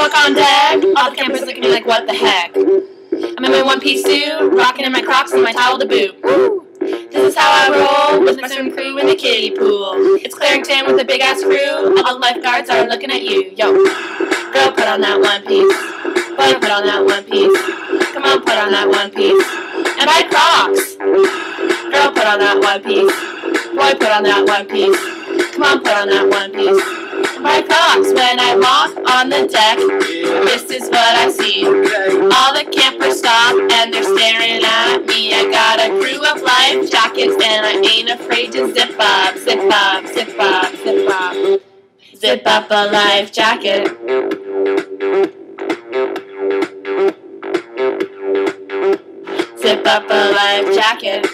walk on deck, all the campers look at me like, what the heck? I'm in my one-piece suit, rocking in my Crocs and my towel to boot. Woo! This is how I roll with my swim crew in the kiddie pool. It's Clarington with a big-ass crew. All the lifeguards are looking at you. Yo, girl, put on that one piece. Boy, put on that one piece. Come on, put on that one piece. And my Crocs. Girl, put on that one piece. Boy, put on that one piece. Come on, put on that one piece. My Crocs, when I walk on the deck, this is what I see. All the campers stop and they're staring at me. I got a crew of life jackets and I ain't afraid to zip up, zip up, zip up, zip up. Zip up a life jacket. Zip up a life jacket.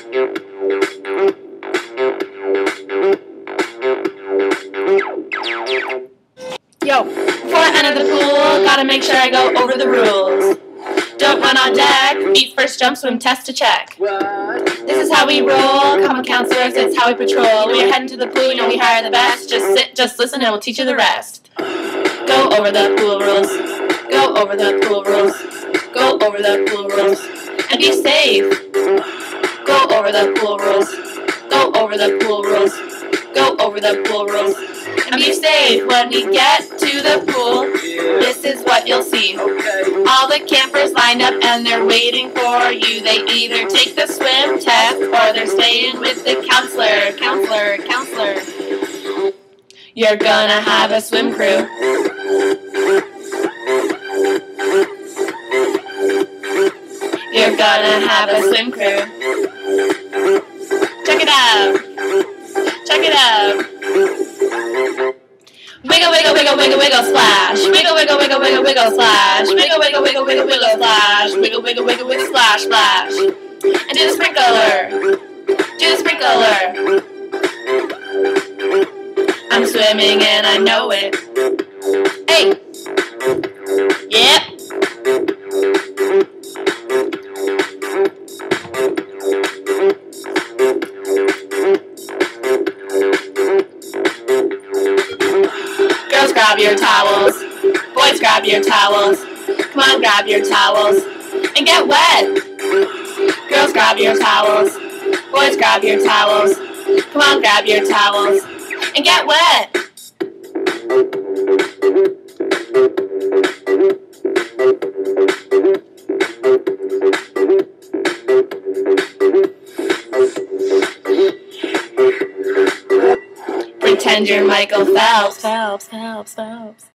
Yo, before I enter the pool, gotta make sure I go over the rules. Don't run on deck, feet first jump, swim test to check. This is how we roll, come on counselors, it's how we patrol. When you're heading to the pool, you know we hire the best. Just sit, just listen, and we'll teach you the rest. Go over the pool rules. Go over the pool rules. Go over the pool rules. And be safe. Go over the pool rules. Go over the pool rules. Go over the pool rules. And be safe. When we get to the pool, this is what you'll see. All the campers lined up and they're waiting for you. They either take the swim test or they're staying with the counselor. Counselor, counselor. You're gonna have a swim crew. You're gonna have a swim crew. Check it out. Check it out. Wiggle, wiggle, wiggle, wiggle, wiggle, splash. Wiggle, wiggle, wiggle, wiggle, wiggle, splash. Wiggle, wiggle, wiggle, wiggle, wiggle, splash. Wiggle, wiggle, wiggle, wiggle, splash, splash. And do the sprinkler. Do the sprinkler. I'm swimming and I know it. Hey. Yep. Girls, grab your towels. Boys, grab your towels. Come on, grab your towels. And get wet. Girls, grab your towels. Boys, grab your towels. Come on, grab your towels. And get wet. Pretend you're Michael Phelps. Phelps, Phelps, Phelps.